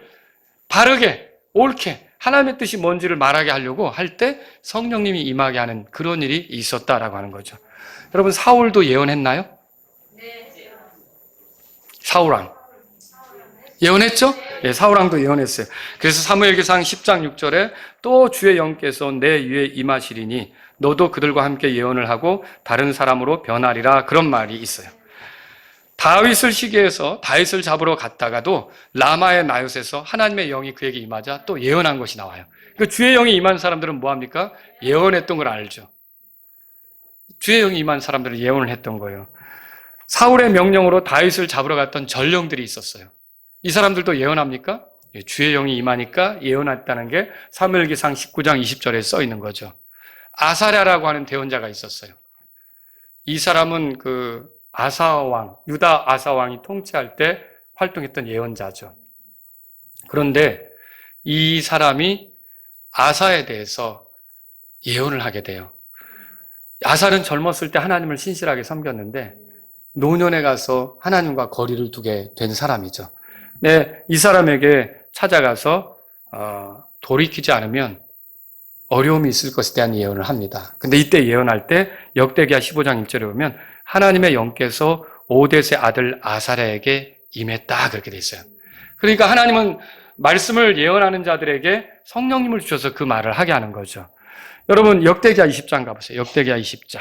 바르게, 옳게 하나님의 뜻이 뭔지를 말하게 하려고 할 때 성령님이 임하게 하는 그런 일이 있었다라고 하는 거죠. 여러분, 사울도 예언했나요? 사울왕 예언했죠? 예, 사울왕도 예언했어요. 그래서 사무엘기상 10장 6절에 또 주의 영께서 내 위에 임하시리니 너도 그들과 함께 예언을 하고 다른 사람으로 변하리라, 그런 말이 있어요. 다윗을 시기해서 다윗을 잡으러 갔다가도 라마의 나요스에서 하나님의 영이 그에게 임하자 또 예언한 것이 나와요. 그러니까 주의 영이 임한 사람들은 뭐합니까? 예언했던 걸 알죠. 주의 영이 임한 사람들은 예언을 했던 거예요. 사울의 명령으로 다윗을 잡으러 갔던 전령들이 있었어요. 이 사람들도 예언합니까? 주의 영이 임하니까 예언했다는 게 사무엘기상 19장 20절에 써 있는 거죠. 아사랴라고 하는 대언자가 있었어요. 이 사람은 그 아사왕, 유다 아사왕이 통치할 때 활동했던 예언자죠. 그런데 이 사람이 아사에 대해서 예언을 하게 돼요. 아사는 젊었을 때 하나님을 신실하게 섬겼는데 노년에 가서 하나님과 거리를 두게 된 사람이죠. 네, 이 사람에게 찾아가서 돌이키지 않으면 어려움이 있을 것에 대한 예언을 합니다. 근데 이때 예언할 때 역대기야 15장 1절에 보면 하나님의 영께서 오뎃의 아들 아사랴에게 임했다, 그렇게 돼 있어요. 그러니까 하나님은 말씀을 예언하는 자들에게 성령님을 주셔서 그 말을 하게 하는 거죠. 여러분, 역대기야 20장 가보세요. 역대기야 20장.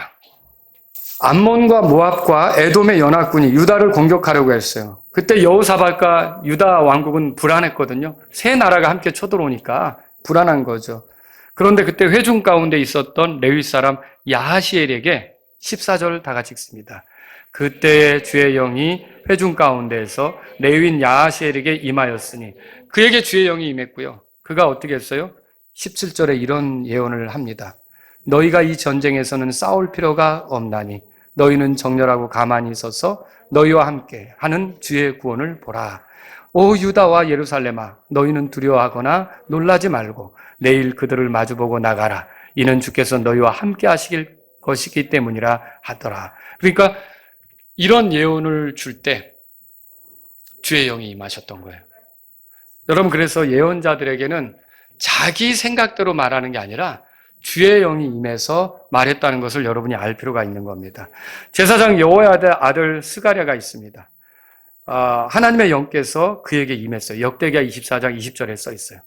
암몬과 모압과 에돔의 연합군이 유다를 공격하려고 했어요. 그때 여호사밧과 유다 왕국은 불안했거든요. 세 나라가 함께 쳐들어오니까 불안한 거죠. 그런데 그때 회중 가운데 있었던 레위 사람 야하시엘에게 14절 다 같이 읽습니다. 그때의 주의 영이 회중 가운데에서 레위인 야하시엘에게 임하였으니 그에게 주의 영이 임했고요. 그가 어떻게 했어요? 17절에 이런 예언을 합니다. 너희가 이 전쟁에서는 싸울 필요가 없나니 너희는 정렬하고 가만히 있어서 너희와 함께 하는 주의 구원을 보라. 오 유다와 예루살렘아, 너희는 두려워하거나 놀라지 말고 내일 그들을 마주보고 나가라. 이는 주께서 너희와 함께 하실 것이기 때문이라 하더라. 그러니까 이런 예언을 줄 때 주의 영이 임하셨던 거예요. 여러분, 그래서 예언자들에게는 자기 생각대로 말하는 게 아니라 주의 영이 임해서 말했다는 것을 여러분이 알 필요가 있는 겁니다. 제사장 여호야다의 아들 스가랴가 있습니다. 하나님의 영께서 그에게 임했어요. 역대기야 24장 20절에 써 있어요.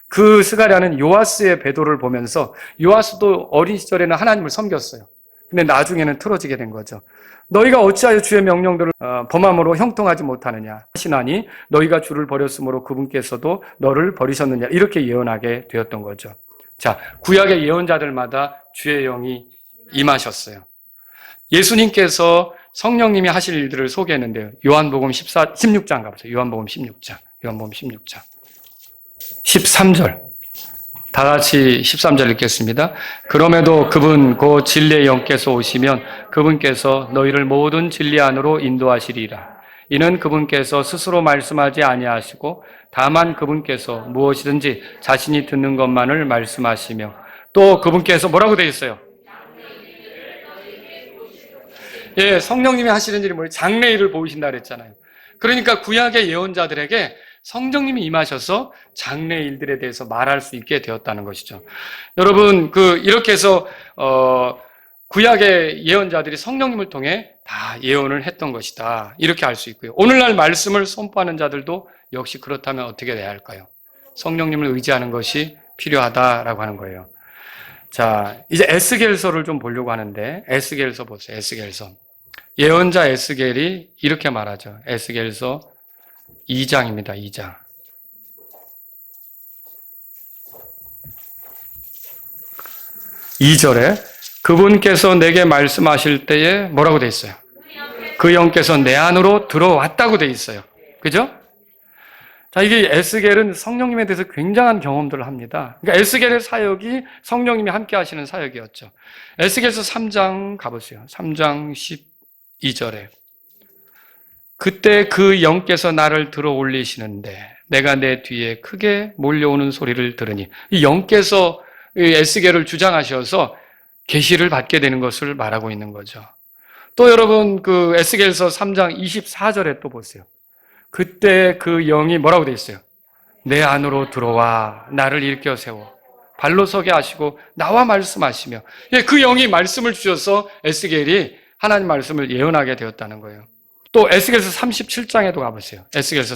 그 스가랴는 요아스의 배도를 보면서, 요아스도 어린 시절에는 하나님을 섬겼어요. 근데 나중에는 틀어지게 된 거죠. 너희가 어찌하여 주의 명령들을 범함으로 형통하지 못하느냐 하시나니 너희가 주를 버렸으므로 그분께서도 너를 버리셨느냐, 이렇게 예언하게 되었던 거죠. 자, 구약의 예언자들마다 주의 영이 임하셨어요. 예수님께서 성령님이 하실 일들을 소개했는데요. 요한복음 16장 가보세요. 요한복음 16장. 13절. 다 같이 13절 읽겠습니다. 그럼에도 그분 곧 진리의 영께서 오시면 그분께서 너희를 모든 진리 안으로 인도하시리라. 이는 그분께서 스스로 말씀하지 아니하시고 다만 그분께서 무엇이든지 자신이 듣는 것만을 말씀하시며, 또 그분께서 뭐라고 되어 있어요? 예, 성령님이 하시는 일이 뭐예요? 장래일을 보이신다 그랬잖아요. 그러니까 구약의 예언자들에게 성령님이 임하셔서 장래일들에 대해서 말할 수 있게 되었다는 것이죠. 여러분, 이렇게 해서 구약의 예언자들이 성령님을 통해 다 예언을 했던 것이다, 이렇게 알 수 있고요. 오늘날 말씀을 선포하는 자들도 역시 그렇다면 어떻게 돼야 할까요? 성령님을 의지하는 것이 필요하다라고 하는 거예요. 자, 이제 에스겔서를 좀 보려고 하는데, 에스겔서 보세요. 에스겔서. 예언자 에스겔이 이렇게 말하죠. 에스겔서 2장입니다. 2장. 2절에 그분께서 내게 말씀하실 때에 뭐라고 돼 있어요? 그 영께서 내 안으로 들어왔다고 돼 있어요. 그죠? 자, 이게 에스겔은 성령님에 대해서 굉장한 경험들을 합니다. 그러니까 에스겔의 사역이 성령님이 함께 하시는 사역이었죠. 에스겔서 3장 가보세요. 3장 12절에 그때 그 영께서 나를 들어 올리시는데 내가 내 뒤에 크게 몰려오는 소리를 들으니, 이 영께서 에스겔을 주장하셔서 계시를 받게 되는 것을 말하고 있는 거죠. 또 여러분, 에스겔서 3장 24절에 또 보세요. 그때 그 영이 뭐라고 돼 있어요? 내 안으로 들어와 나를 일깨워 세워 발로 서게 하시고 나와 말씀하시며, 예, 그 영이 말씀을 주셔서 에스겔이 하나님 말씀을 예언하게 되었다는 거예요. 또 에스겔서 37장에도 가보세요. 에스겔서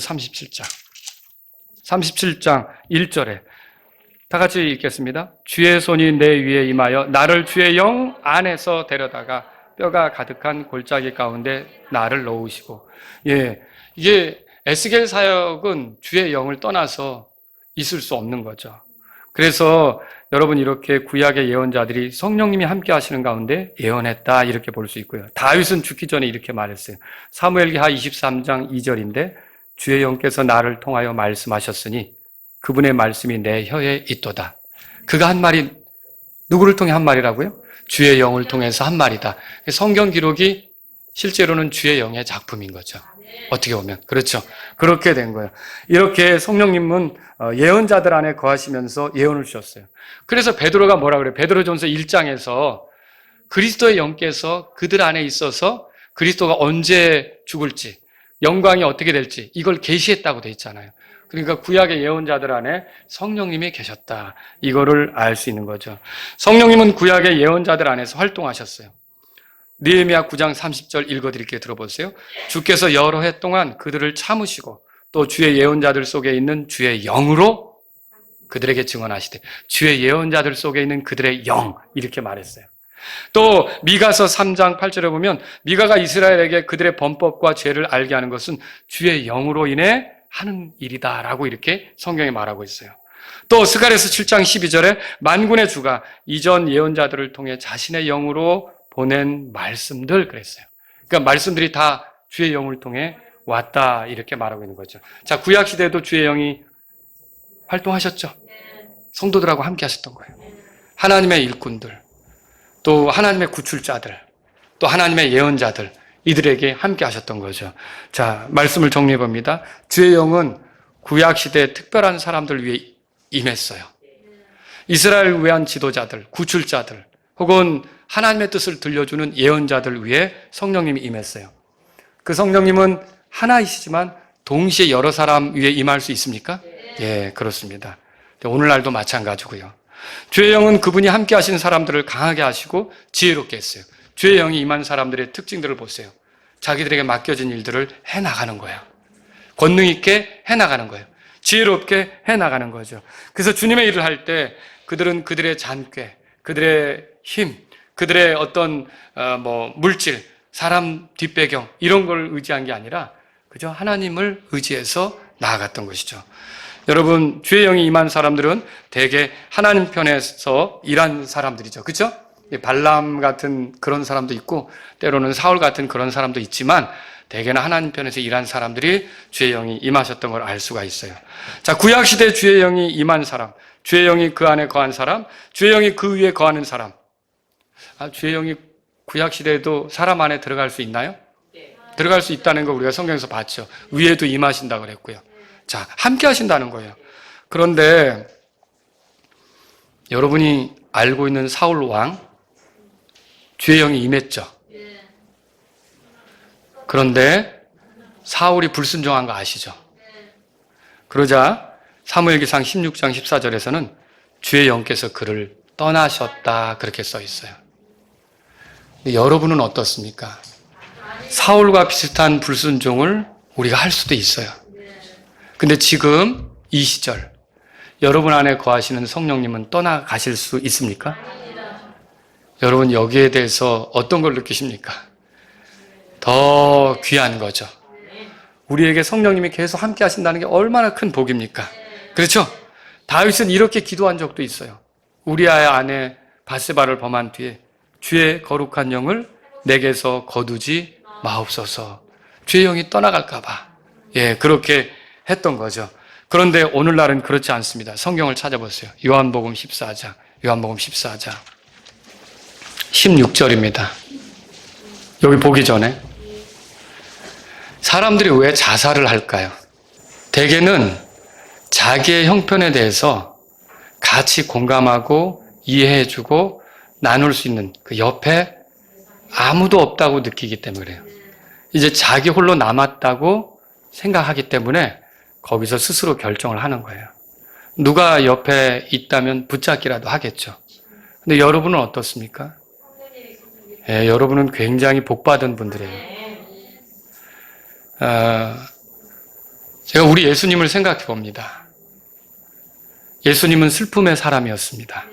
37장 1절에 다 같이 읽겠습니다. 주의 손이 내 위에 임하여 나를 주의 영 안에서 데려다가 뼈가 가득한 골짜기 가운데 나를 넣으시고, 예, 이게 에스겔 사역은 주의 영을 떠나서 있을 수 없는 거죠. 그래서 여러분, 이렇게 구약의 예언자들이 성령님이 함께 하시는 가운데 예언했다, 이렇게 볼 수 있고요. 다윗은 죽기 전에 이렇게 말했어요. 사무엘기하 23장 2절인데 주의 영께서 나를 통하여 말씀하셨으니 그분의 말씀이 내 혀에 있도다. 그가 한 말이 누구를 통해 한 말이라고요? 주의 영을 통해서 한 말이다. 성경 기록이 실제로는 주의 영의 작품인 거죠. 어떻게 보면. 그렇죠. 그렇게 된 거예요. 이렇게 성령님은 예언자들 안에 거하시면서 예언을 주셨어요. 그래서 베드로가 뭐라 그래요? 베드로전서 1장에서 그리스도의 영께서 그들 안에 있어서 그리스도가 언제 죽을지, 영광이 어떻게 될지 이걸 계시했다고 돼 있잖아요. 그러니까 구약의 예언자들 안에 성령님이 계셨다, 이거를 알 수 있는 거죠. 성령님은 구약의 예언자들 안에서 활동하셨어요. 느헤미야 9장 30절 읽어드릴게요. 들어보세요. 주께서 여러 해 동안 그들을 참으시고 또 주의 예언자들 속에 있는 주의 영으로 그들에게 증언하시되, 주의 예언자들 속에 있는 그들의 영, 이렇게 말했어요. 또 미가서 3장 8절에 보면 미가가 이스라엘에게 그들의 범법과 죄를 알게 하는 것은 주의 영으로 인해 하는 일이다라고 이렇게 성경에 말하고 있어요. 또 스가랴서 7장 12절에 만군의 주가 이전 예언자들을 통해 자신의 영으로 보낸 말씀들 그랬어요. 그러니까 말씀들이 다 주의 영을 통해 왔다 이렇게 말하고 있는 거죠. 자, 구약 시대에도 주의 영이 활동하셨죠. 성도들하고 함께 하셨던 거예요. 하나님의 일꾼들, 또 하나님의 구출자들, 또 하나님의 예언자들, 이들에게 함께 하셨던 거죠. 자, 말씀을 정리해 봅니다. 주의 영은 구약 시대에 특별한 사람들 위해 임했어요. 이스라엘을 위한 지도자들, 구출자들, 혹은 하나님의 뜻을 들려주는 예언자들 위해 성령님이 임했어요. 그 성령님은 하나이시지만 동시에 여러 사람 위에 임할 수 있습니까? 예, 그렇습니다. 오늘날도 마찬가지고요. 주의 영은 그분이 함께 하신 사람들을 강하게 하시고 지혜롭게 했어요. 주의 영이 임한 사람들의 특징들을 보세요. 자기들에게 맡겨진 일들을 해나가는 거예요. 권능 있게 해나가는 거예요. 지혜롭게 해나가는 거죠. 그래서 주님의 일을 할 때 그들은 그들의 잔꾀, 그들의 힘, 그들의 어떤 물질, 사람 뒷배경 이런 걸 의지한 게 아니라 그저 하나님을 의지해서 나아갔던 것이죠. 여러분, 주의 영이 임한 사람들은 대개 하나님 편에서 일한 사람들이죠. 그렇죠? 발람 같은 그런 사람도 있고 때로는 사울 같은 그런 사람도 있지만 대개는 하나님 편에서 일한 사람들이 주의 영이 임하셨던 걸 알 수가 있어요. 자, 구약시대 주의 영이 임한 사람, 주의 영이 그 안에 거한 사람, 주의 영이 그 위에 거하는 사람. 주의 영이 구약시대에도 사람 안에 들어갈 수 있나요? 들어갈 수 있다는 거 우리가 성경에서 봤죠. 위에도 임하신다고 그랬고요. 자, 함께 하신다는 거예요. 그런데 여러분이 알고 있는 사울 왕, 주의 영이 임했죠. 그런데 사울이 불순종한 거 아시죠? 그러자 사무엘기상 16장 14절에서는 주의 영께서 그를 떠나셨다 그렇게 써 있어요. 근데 여러분은 어떻습니까? 사울과 비슷한 불순종을 우리가 할 수도 있어요. 근데 지금 이 시절 여러분 안에 거하시는 성령님은 떠나가실 수 있습니까? 여러분 여기에 대해서 어떤 걸 느끼십니까? 더 귀한 거죠. 우리에게 성령님이 계속 함께 하신다는 게 얼마나 큰 복입니까? 그렇죠? 다윗은 이렇게 기도한 적도 있어요. 우리아의 아내 바세바를 범한 뒤에 주의 거룩한 영을 내게서 거두지 마옵소서. 주의 영이 떠나갈까 봐. 예, 그렇게 했던 거죠. 그런데 오늘날은 그렇지 않습니다. 성경을 찾아보세요. 요한복음 14장. 16절입니다. 여기 보기 전에 사람들이 왜 자살을 할까요? 대개는 자기의 형편에 대해서 같이 공감하고 이해해주고 나눌 수 있는 그 옆에 아무도 없다고 느끼기 때문에 그래요. 이제 자기 홀로 남았다고 생각하기 때문에 거기서 스스로 결정을 하는 거예요. 누가 옆에 있다면 붙잡기라도 하겠죠. 근데 여러분은 어떻습니까? 예, 여러분은 굉장히 복받은 분들이에요. 제가 우리 예수님을 생각해 봅니다. 예수님은 슬픔의 사람이었습니다.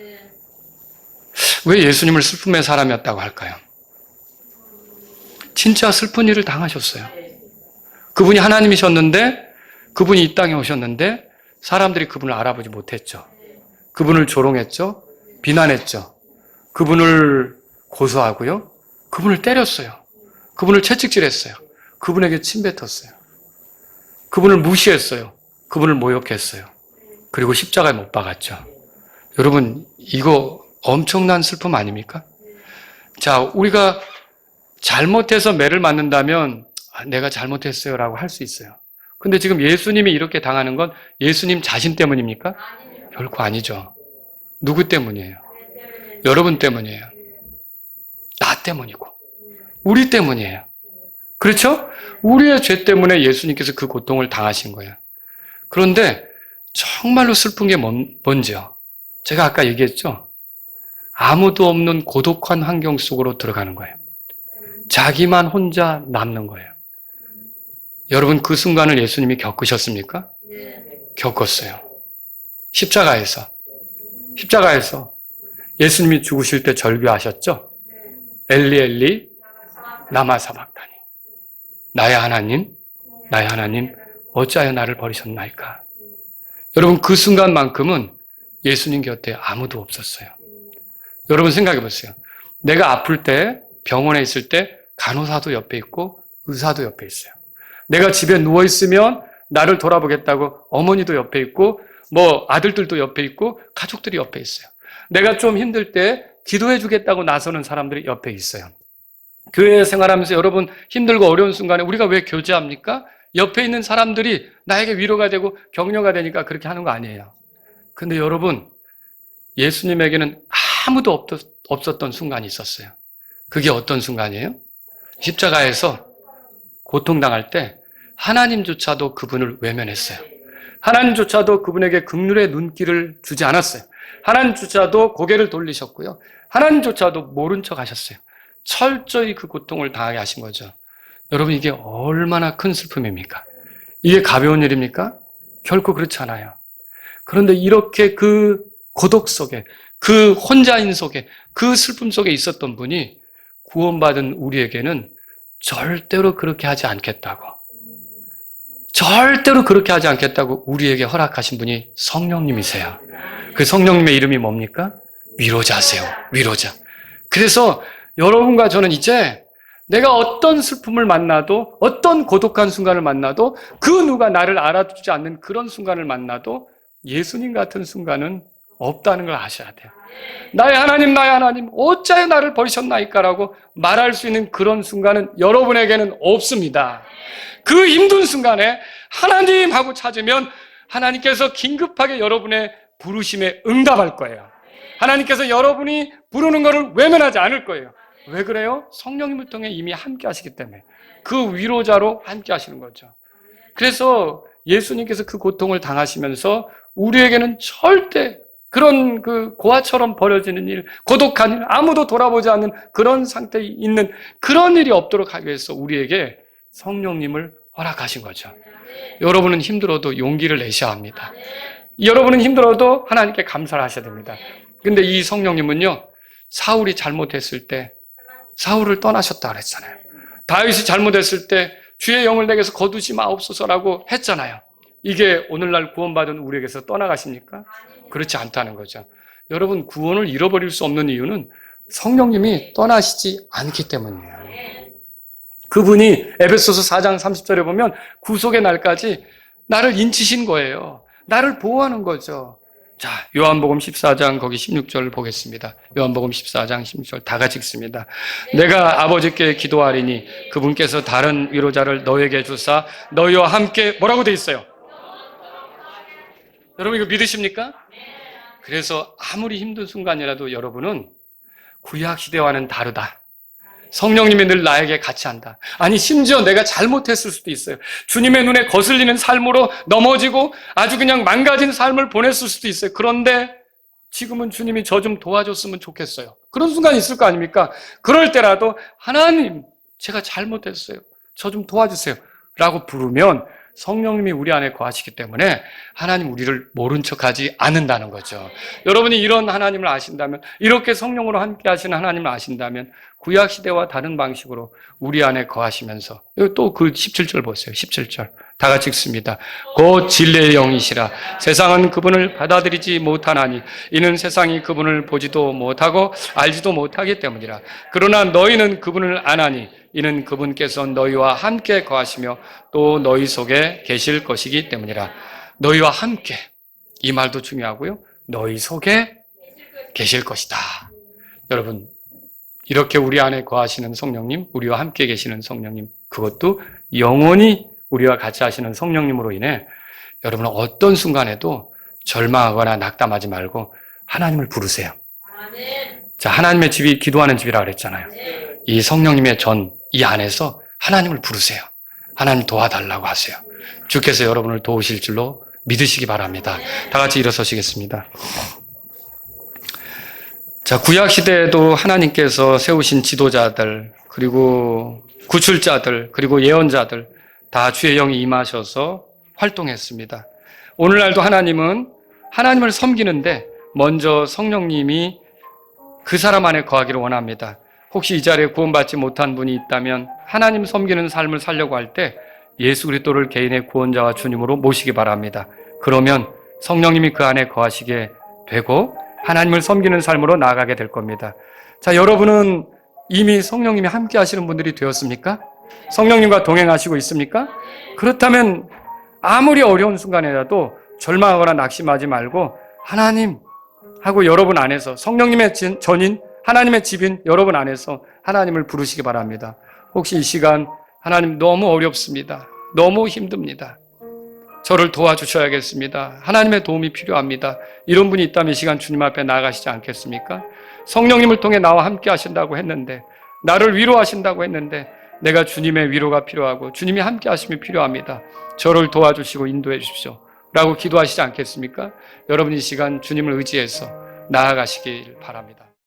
왜 예수님을 슬픔의 사람이었다고 할까요? 진짜 슬픈 일을 당하셨어요. 그분이 하나님이셨는데, 그분이 이 땅에 오셨는데 사람들이 그분을 알아보지 못했죠. 그분을 조롱했죠. 비난했죠. 그분을 고소하고요. 그분을 때렸어요. 그분을 채찍질했어요. 그분에게 침 뱉었어요. 그분을 무시했어요. 그분을 모욕했어요. 그리고 십자가에 못 박았죠. 여러분, 이거 엄청난 슬픔 아닙니까? 자, 우리가 잘못해서 매를 맞는다면 내가 잘못했어요 라고 할 수 있어요. 근데 지금 예수님이 이렇게 당하는 건 예수님 자신 때문입니까? 결코 아니죠. 누구 때문이에요? 여러분 때문이에요. 나 때문이고 우리 때문이에요. 그렇죠? 우리의 죄 때문에 예수님께서 그 고통을 당하신 거예요. 그런데 정말로 슬픈 게 뭔지요? 제가 아까 얘기했죠? 아무도 없는 고독한 환경 속으로 들어가는 거예요. 자기만 혼자 남는 거예요. 여러분, 그 순간을 예수님이 겪으셨습니까? 겪었어요. 십자가에서 예수님이 죽으실 때 절규하셨죠? 엘리 엘리 라마 사박다니, 나의 하나님 어찌하여 나를 버리셨나이까. 여러분, 그 순간만큼은 예수님 곁에 아무도 없었어요. 여러분 생각해 보세요. 내가 아플 때, 병원에 있을 때 간호사도 옆에 있고 의사도 옆에 있어요. 내가 집에 누워있으면 나를 돌아보겠다고 어머니도 옆에 있고 아들들도 옆에 있고 가족들이 옆에 있어요. 내가 좀 힘들 때 기도해 주겠다고 나서는 사람들이 옆에 있어요. 교회 생활하면서 여러분 힘들고 어려운 순간에 우리가 왜 교제합니까? 옆에 있는 사람들이 나에게 위로가 되고 격려가 되니까 그렇게 하는 거 아니에요. 근데 여러분, 예수님에게는 아무도 없었던 순간이 있었어요. 그게 어떤 순간이에요? 십자가에서 고통당할 때 하나님조차도 그분을 외면했어요. 하나님조차도 그분에게 긍휼의 눈길을 주지 않았어요. 하나님조차도 고개를 돌리셨고요. 하나님조차도 모른 척 하셨어요. 철저히 그 고통을 당하게 하신 거죠. 여러분, 이게 얼마나 큰 슬픔입니까? 이게 가벼운 일입니까? 결코 그렇지 않아요. 그런데 이렇게 그 고독 속에, 그 혼자인 속에, 그 슬픔 속에 있었던 분이 구원받은 우리에게는 절대로 그렇게 하지 않겠다고, 절대로 그렇게 하지 않겠다고 우리에게 허락하신 분이 성령님이세요. 그 성령님의 이름이 뭡니까? 위로자세요. 위로자. 그래서 여러분과 저는 이제 내가 어떤 슬픔을 만나도, 어떤 고독한 순간을 만나도, 그 누가 나를 알아주지 않는 그런 순간을 만나도 예수님 같은 순간은 없다는 걸 아셔야 돼요. 나의 하나님, 나의 하나님, 어찌하여 나를 버리셨나이까라고 말할 수 있는 그런 순간은 여러분에게는 없습니다. 그 힘든 순간에 하나님 하고 찾으면 하나님께서 긴급하게 여러분의 부르심에 응답할 거예요. 하나님께서 여러분이 부르는 것을 외면하지 않을 거예요. 왜 그래요? 성령님을 통해 이미 함께 하시기 때문에. 그 위로자로 함께 하시는 거죠. 그래서 예수님께서 그 고통을 당하시면서 우리에게는 절대 그런 그 고아처럼 버려지는 일, 고독한 일, 아무도 돌아보지 않는 그런 상태에 있는 그런 일이 없도록 하기 위해서 우리에게 성령님을 허락하신 거죠. 여러분은 힘들어도 용기를 내셔야 합니다. 여러분은 힘들어도 하나님께 감사를 하셔야 됩니다. 근데 이 성령님은요, 사울이 잘못했을 때 사울을 떠나셨다 그랬잖아요. 다윗이 잘못했을 때 주의 영을 내게서 거두지 마옵소서라고 했잖아요. 이게 오늘날 구원받은 우리에게서 떠나가십니까? 그렇지 않다는 거죠. 여러분, 구원을 잃어버릴 수 없는 이유는 성령님이 떠나시지 않기 때문이에요. 그분이 에베소서 4장 30절에 보면 구속의 날까지 나를 인치신 거예요. 나를 보호하는 거죠. 자, 요한복음 14장 거기 16절 보겠습니다. 요한복음 14장 16절 다 같이 읽습니다. 내가 아버지께 기도하리니 그분께서 다른 위로자를 너에게 주사 너희와 함께 뭐라고 돼 있어요? 여러분 이거 믿으십니까? 그래서 아무리 힘든 순간이라도 여러분은 구약시대와는 다르다. 성령님이 늘 나에게 같이 한다. 아니 심지어 내가 잘못했을 수도 있어요. 주님의 눈에 거슬리는 삶으로 넘어지고 아주 그냥 망가진 삶을 보냈을 수도 있어요. 그런데 지금은 주님이 저 좀 도와줬으면 좋겠어요. 그런 순간이 있을 거 아닙니까? 그럴 때라도 하나님 제가 잘못했어요. 저 좀 도와주세요. 라고 부르면 성령님이 우리 안에 거하시기 때문에 하나님 우리를 모른 척하지 않는다는 거죠. 여러분이 이런 하나님을 아신다면, 이렇게 성령으로 함께 하시는 하나님을 아신다면 구약시대와 다른 방식으로 우리 안에 거하시면서, 또 그 17절 보세요. 17절 다 같이 읽습니다. 곧 진리의 영이시라 세상은 그분을 받아들이지 못하나니 이는 세상이 그분을 보지도 못하고 알지도 못하기 때문이라. 그러나 너희는 그분을 아나니 이는 그분께서 너희와 함께 거하시며 또 너희 속에 계실 것이기 때문이라. 너희와 함께, 이 말도 중요하고요. 너희 속에 계실 것이다. 여러분, 이렇게 우리 안에 거하시는 성령님, 우리와 함께 계시는 성령님, 그것도 영원히 우리와 같이 하시는 성령님으로 인해 여러분은 어떤 순간에도 절망하거나 낙담하지 말고 하나님을 부르세요. 자, 하나님의 집이 기도하는 집이라 그랬잖아요. 이 성령님의 이 안에서 하나님을 부르세요. 하나님 도와달라고 하세요. 주께서 여러분을 도우실 줄로 믿으시기 바랍니다. 다 같이 일어서시겠습니다. 자, 구약시대에도 하나님께서 세우신 지도자들, 그리고 구출자들, 그리고 예언자들, 다 주의 영이 임하셔서 활동했습니다. 오늘날도 하나님은 하나님을 섬기는데 먼저 성령님이 그 사람 안에 거하기를 원합니다. 혹시 이 자리에 구원받지 못한 분이 있다면 하나님 섬기는 삶을 살려고 할 때 예수 그리스도를 개인의 구원자와 주님으로 모시기 바랍니다. 그러면 성령님이 그 안에 거하시게 되고 하나님을 섬기는 삶으로 나아가게 될 겁니다. 자, 여러분은 이미 성령님이 함께 하시는 분들이 되었습니까? 성령님과 동행하시고 있습니까? 그렇다면 아무리 어려운 순간에라도 절망하거나 낙심하지 말고 하나님 하고 여러분 안에서 성령님의 전인 하나님의 집인 여러분 안에서 하나님을 부르시기 바랍니다. 혹시 이 시간 하나님 너무 어렵습니다. 너무 힘듭니다. 저를 도와주셔야겠습니다. 하나님의 도움이 필요합니다. 이런 분이 있다면 이 시간 주님 앞에 나아가시지 않겠습니까? 성령님을 통해 나와 함께 하신다고 했는데, 나를 위로하신다고 했는데, 내가 주님의 위로가 필요하고 주님이 함께 하심이 필요합니다. 저를 도와주시고 인도해 주십시오 라고 기도하시지 않겠습니까? 여러분 이 시간 주님을 의지해서 나아가시길 바랍니다.